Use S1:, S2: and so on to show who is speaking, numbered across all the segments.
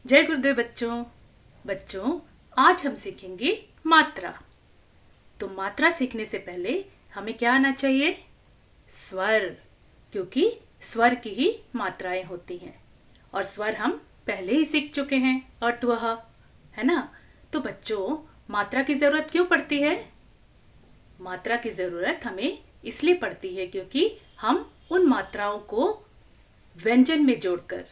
S1: जय गुरुदेव बच्चों आज हम सीखेंगे मात्रा। तो मात्रा सीखने से पहले हमें क्या आना चाहिए? स्वर, क्योंकि स्वर की ही मात्राएं होती हैं और स्वर हम पहले ही सीख चुके हैं अ टू अ, है ना। तो बच्चों, मात्रा की जरूरत क्यों पड़ती है? मात्रा की जरूरत हमें इसलिए पड़ती है क्योंकि हम उन मात्राओं को व्यंजन में जोड़कर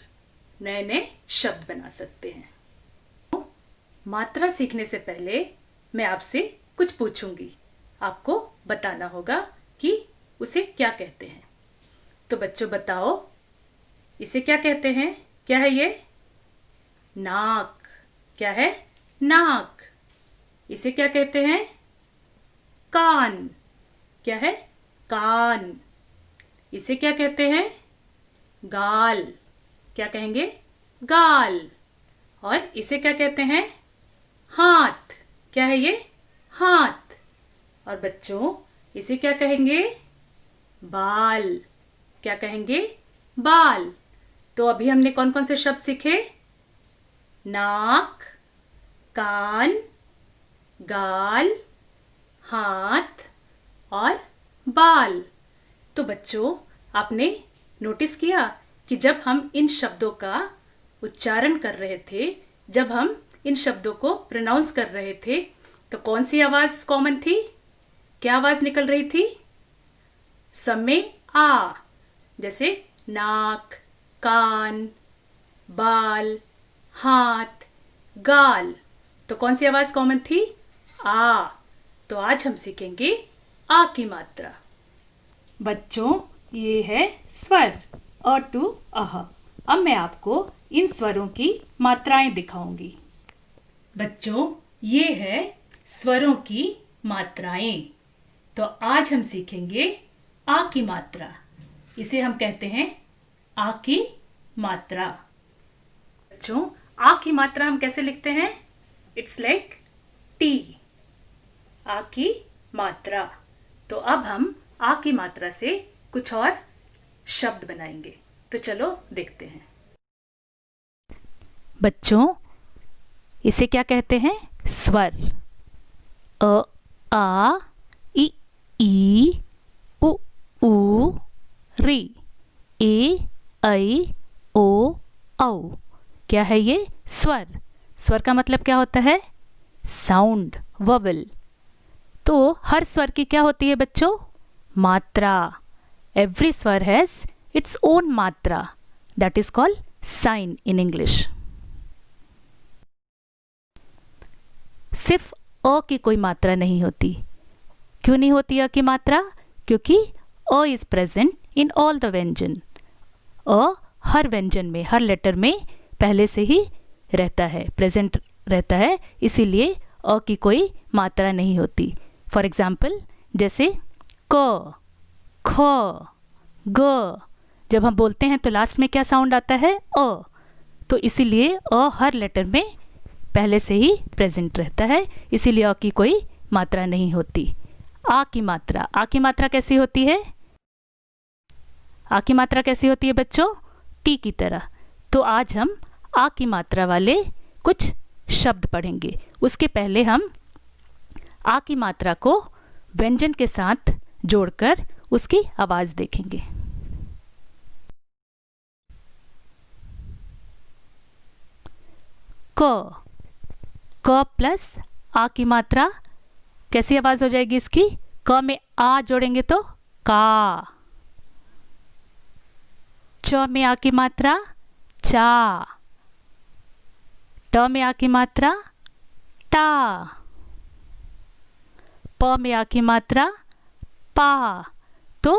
S1: नए नए शब्द बना सकते हैं। तो मात्रा सीखने से पहले मैं आपसे कुछ पूछूंगी, आपको बताना होगा कि उसे क्या कहते हैं। तो बच्चों बताओ, इसे क्या कहते हैं? क्या है ये? नाक। क्या है? नाक। इसे क्या कहते हैं? कान। क्या है? कान। इसे क्या कहते हैं? गाल। क्या कहेंगे? गाल। और इसे क्या कहते हैं? हाथ। क्या है ये? हाथ। और बच्चों, इसे क्या कहेंगे? बाल। क्या कहेंगे? बाल। तो अभी हमने कौन कौन से शब्द सीखे? नाक, कान, गाल, हाथ और बाल। तो बच्चों, आपने नोटिस किया कि जब हम इन शब्दों का उच्चारण कर रहे थे, जब हम इन शब्दों को प्रोनाउंस कर रहे थे, तो कौन सी आवाज कॉमन थी? क्या आवाज निकल रही थी? सब में आ, जैसे नाक, कान, बाल, हाथ, गाल। तो कौन सी आवाज कॉमन थी? आ। तो आज हम सीखेंगे आ की मात्रा। बच्चों, ये है स्वर अ टू अह। अब मैं आपको इन स्वरों की मात्राएं दिखाऊंगी। बच्चों, ये है स्वरों की मात्राएं। तो आज हम सीखेंगे आ की मात्रा। इसे हम कहते हैं आ की मात्रा। बच्चों, आ की मात्रा हम कैसे लिखते हैं? It's like T. आ की मात्रा। तो अब हम आ की मात्रा से कुछ और शब्द बनाएंगे। तो चलो देखते हैं। बच्चों, इसे क्या कहते हैं? स्वर। अ, आ, ई, उ, री, ए, ऐ, ओ, औ। क्या है ये? स्वर। स्वर का मतलब क्या होता है? Sound, vowel. तो हर स्वर की क्या होती है बच्चों? मात्रा। एवरी स्वर हैज इट्स ओन मात्रा, that is called sign in English. सिर्फ अ की कोई मात्रा नहीं होती। क्यों नहीं होती अ की मात्रा? क्योंकि a is present in all the व्यंजन। अ हर व्यंजन में, हर लेटर में पहले से ही रहता है, प्रेजेंट रहता है, इसीलिए अ की कोई मात्रा नहीं होती। फॉर एग्जाम्पल, जैसे क, ख, ग। जब हम बोलते हैं तो लास्ट में क्या साउंड आता है? अ। तो इसीलिए अ हर लेटर में पहले से ही प्रेजेंट रहता है, इसीलिए अ की कोई मात्रा नहीं होती। आ की मात्रा। आ की मात्रा कैसी होती है? आ की मात्रा कैसी होती है बच्चों? टी की तरह। तो आज हम आ की मात्रा वाले कुछ शब्द पढ़ेंगे। उसके पहले हम आ की मात्रा को व्यंजन के साथ जोड़कर उसकी आवाज देखेंगे। क प्लस आ की मात्रा कैसी आवाज हो जाएगी इसकी? क में आ जोड़ेंगे तो का। च में आ की मात्रा चा। ट में आ की मात्रा टा। प में आ की मात्रा पा। तो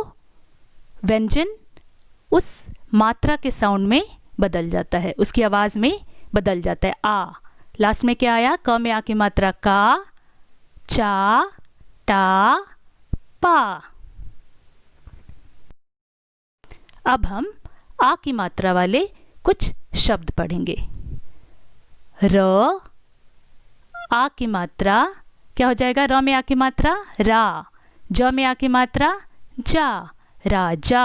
S1: व्यंजन उस मात्रा के साउंड में बदल जाता है, उसकी आवाज में बदल जाता है। आ लास्ट में क्या आया? क में आ की मात्रा का, चा, टा, पा। अब हम आ की मात्रा वाले कुछ शब्द पढ़ेंगे। र, आ की मात्रा क्या हो जाएगा? र में आ की मात्रा रा। ज में आ की मात्रा जा, राजा।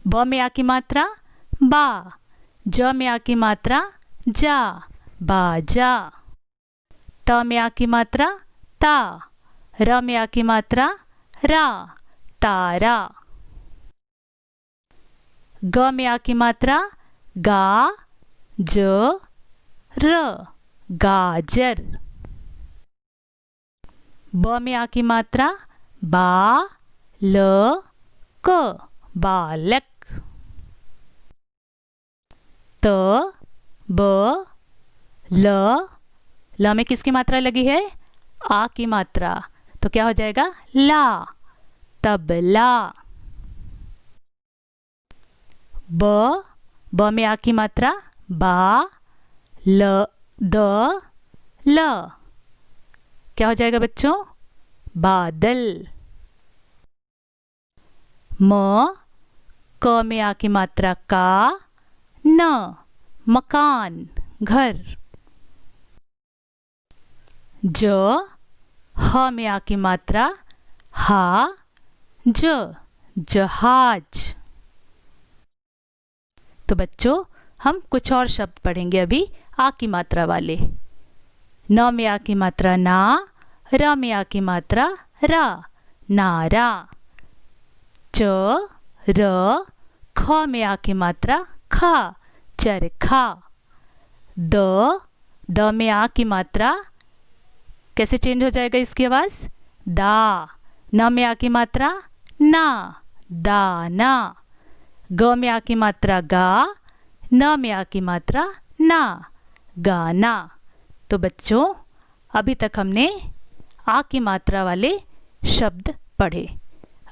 S1: ब में आ की मात्रा बा। ज में आ की मात्रा जा, बाजा। त में आ की मात्रा ता, र में आ की मात्रा रा, तारा। ग में आ की मात्रा गा, ज, र, गाजर। ब में आ की मात्रा बा, ल, क, बालक। त, ब, ल में किसकी मात्रा लगी है? आ की मात्रा, तो क्या हो जाएगा? ला, तबला। ब में आ की मात्रा बा, ल, द, ल, क्या हो जाएगा बच्चों? बादल। म, क में आ की मात्रा का, न, मकान, घर। ज, ह में आ की मात्रा हा, ज, जहाज। तो बच्चों हम कुछ और शब्द पढ़ेंगे अभी आ की मात्रा वाले। न में आ की मात्रा ना, र में आ की मात्रा रा, नारा। च, र, ख में आ की मात्रा खा, चरखा। द में आ की मात्रा कैसे चेंज हो जाएगा इसकी आवाज? दा। न में आ की मात्रा ना, दाना। ग में आ की मात्रा गा, न में आ की मात्रा ना, गाना। तो बच्चों अभी तक हमने आ की मात्रा वाले शब्द पढ़े।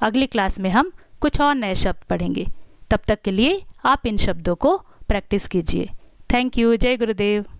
S1: अगली क्लास में हम कुछ और नए शब्द पढ़ेंगे। तब तक के लिए आप इन शब्दों को प्रैक्टिस कीजिए। Thank you. जय गुरुदेव।